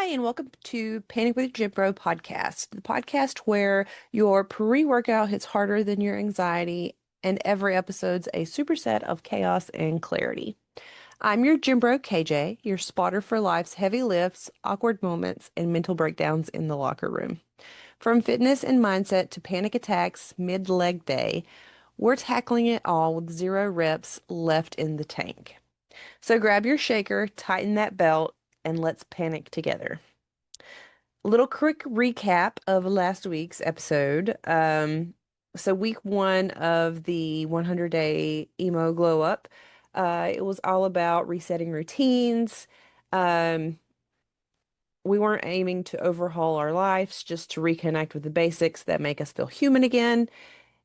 Hi, and welcome to Panic with Gym Bro podcast, the podcast where your pre-workout hits harder than your anxiety, and every episode's a superset of chaos and clarity. I'm your Gym Bro KJ, your spotter for life's heavy lifts, awkward moments, and mental breakdowns in the locker room. From fitness and mindset to panic attacks mid-leg day, we're tackling it all with 0 reps left in the tank. So grab your shaker, tighten that belt, and let's panic together. Little quick recap of last week's episode. So week one of the 100-day Emo Glow Up, it was all about resetting routines. Um, we weren't aiming to overhaul our lives, just to reconnect with the basics that make us feel human again.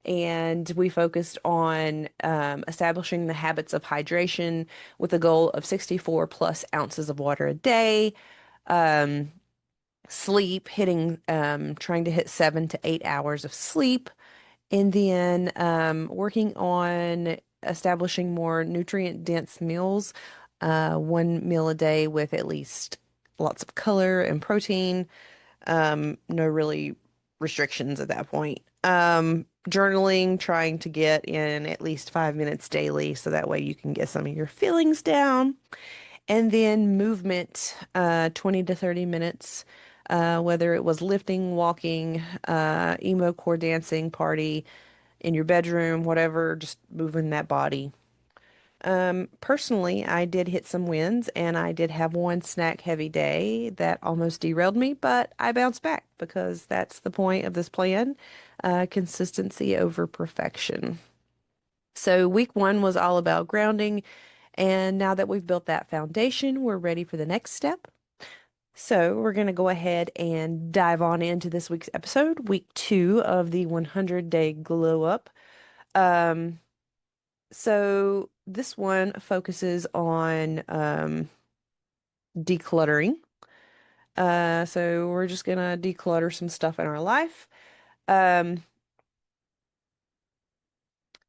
And we focused on establishing the habits of hydration with a goal of 64 plus ounces of water a day. Um, Sleep, trying to hit 7 to 8 hours of sleep, and then working on establishing more nutrient-dense meals, 1 meal a day with at least lots of color and protein. No really restrictions at that point. Journaling, trying to get in at least 5 minutes daily, so that way you can get some of your feelings down. And then movement, 20 to 30 minutes, whether it was lifting, walking, emo core dancing party in your bedroom, whatever, just moving that body. Personally, I did hit some wins and I did have one snack heavy day that almost derailed me, but I bounced back because that's the point of this plan, consistency over perfection. So week one was all about grounding. And now that we've built that foundation, we're ready for the next step. So we're going to go ahead and dive on into this week's episode, week two of the 100-day glow up. Um, so this one focuses on decluttering. So we're just going to declutter some stuff in our life, um,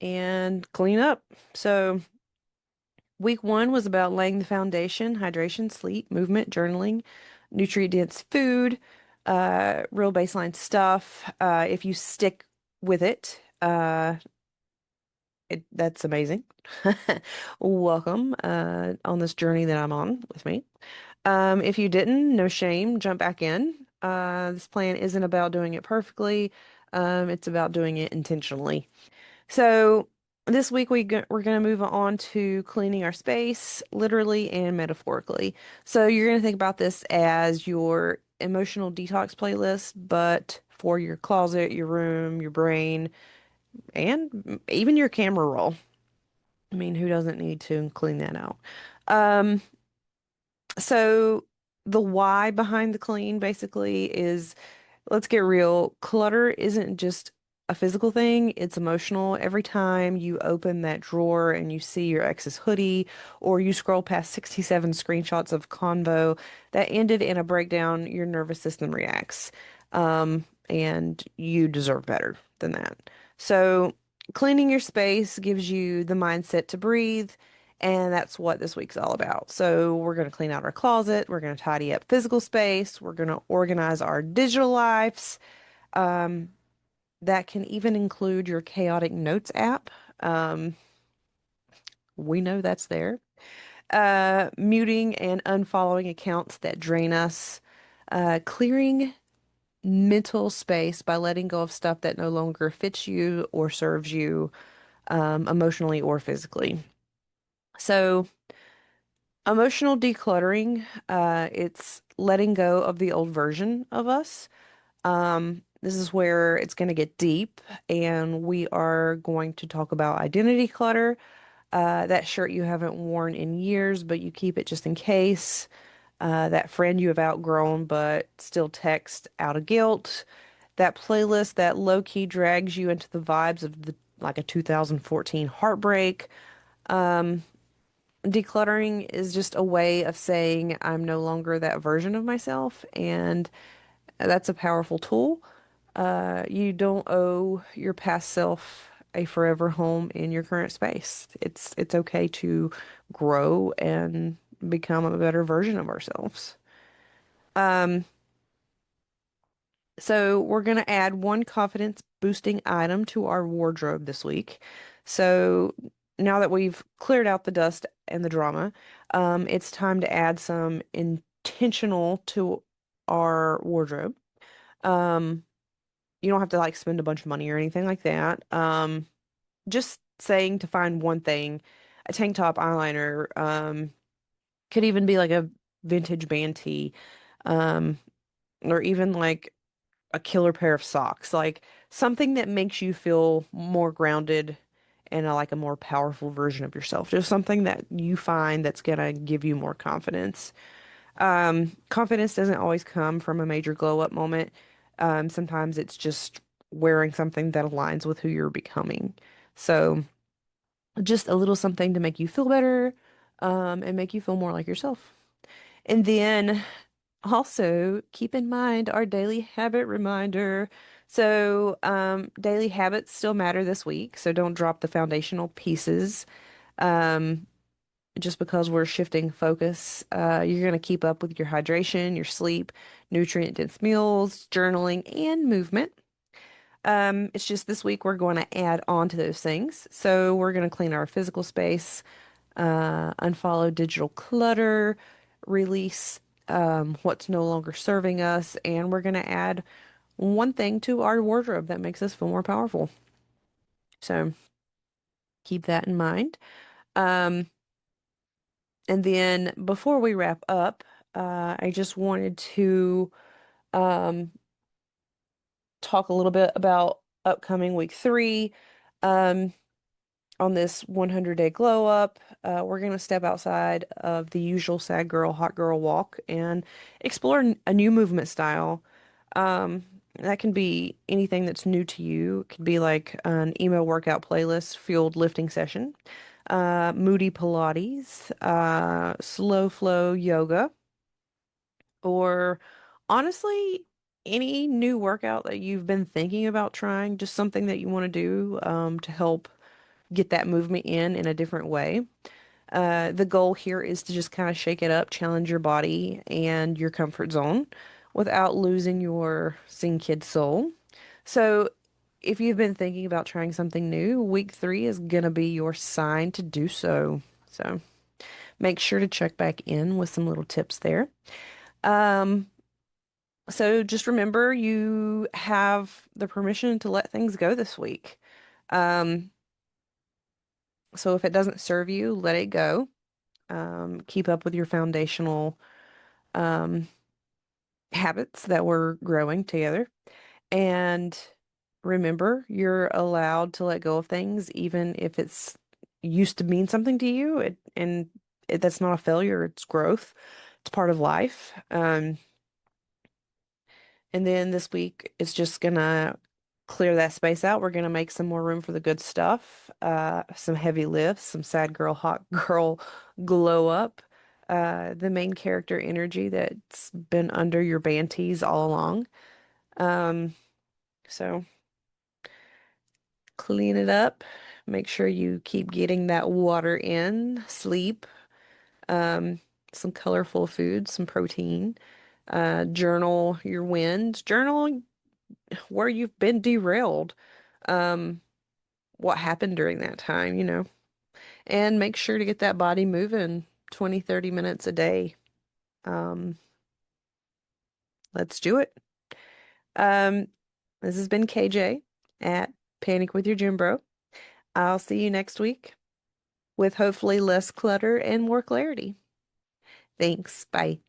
and clean up. So week one was about laying the foundation, hydration, sleep, movement, journaling, nutrient-dense food, real baseline stuff. If you stick with it, that's amazing. Welcome on this journey that I'm on with me. If you didn't, no shame, jump back in. This plan isn't about doing it perfectly. It's about doing it intentionally. So this week we're going to move on to cleaning our space, literally and metaphorically. So you're going to think about this as your emotional detox playlist, but for your closet, your room, your brain, and even your camera roll. I mean, who doesn't need to clean that out? Um, so the why behind the clean basically is, let's get real. Clutter isn't just a physical thing, it's emotional. Every time you open that drawer and you see your ex's hoodie, or you scroll past 67 screenshots of convo that ended in a breakdown, your nervous system reacts. And you deserve better than that. So, cleaning your space gives you the mindset to breathe. And that's what this week's all about. So, we're going to clean out our closet. We're going to tidy up physical space. We're going to organize our digital lives. Um, that can even include your chaotic notes app. Um, we know that's there. Muting and unfollowing accounts that drain us. Clearing mental space by letting go of stuff that no longer fits you or serves you, emotionally or physically. So, emotional decluttering, it's letting go of the old version of us. This is where it's going to get deep, and we are going to talk about identity clutter. That shirt you haven't worn in years, but you keep it just in case. That friend you have outgrown, but still text out of guilt. That playlist that low-key drags you into the vibes of like a 2014 heartbreak. Decluttering is just a way of saying I'm no longer that version of myself, and that's a powerful tool. You don't owe your past self a forever home in your current space. It's okay to grow and become a better version of ourselves. Um, so we're gonna add one confidence boosting item to our wardrobe this week. So now that we've cleared out the dust and the drama, it's time to add some intentional to our wardrobe. Um, you don't have to like spend a bunch of money or anything like that. Just saying to find one thing, a tank top, eyeliner, could even be like a vintage band tee, um, or even like a killer pair of socks, like something that makes you feel more grounded and like a more powerful version of yourself. Just something that you find that's gonna give you more confidence. Confidence doesn't always come from a major glow up moment. Sometimes it's just wearing something that aligns with who you're becoming. So just a little something to make you feel better, and make you feel more like yourself. And then also keep in mind our daily habit reminder. So, daily habits still matter this week, so don't drop the foundational pieces. Um, just because we're shifting focus, you're going to keep up with your hydration, your sleep, nutrient-dense meals, journaling, and movement. It's just this week we're going to add on to those things. So we're going to clean our physical space, unfollow digital clutter, release what's no longer serving us, and we're going to add one thing to our wardrobe that makes us feel more powerful. So keep that in mind. Um, and then before we wrap up, I just wanted to um, talk a little bit about upcoming week 3. Um, on this 100-day glow up. We're going to step outside of the usual sad girl, hot girl walk and explore a new movement style. That can be anything that's new to you. It could be like an emo workout playlist, fueled lifting session, moody Pilates, slow flow yoga, or honestly, any new workout that you've been thinking about trying, just something that you want to do to help get that movement in a different way. The goal here is to just kind of shake it up, challenge your body and your comfort zone without losing your sing kid soul. So, if you've been thinking about trying something new, week 3 is gonna be your sign to do so. So, make sure to check back in with some little tips there. Um, so just remember you have the permission to let things go this week. Um, so if it doesn't serve you, let it go. Keep up with your foundational um, habits that we're growing together. And remember, you're allowed to let go of things, even if it's used to mean something to you. That's not a failure, it's growth. It's part of life. And then this week, it's just gonna clear that space out. We're gonna make some more room for the good stuff, some heavy lifts, some sad girl, hot girl glow up, the main character energy that's been under your panties all along. Um, so clean it up. Make sure you keep getting that water in, sleep, um, some colorful food, some protein. Journal your wins. Journal where you've been derailed, um, what happened during that time, and make sure to get that body moving 20, 30 minutes a day. Um, let's do it. Um, this has been KJ at Panic with Your Gym Bro. I'll see you next week with hopefully less clutter and more clarity. Thanks. Bye.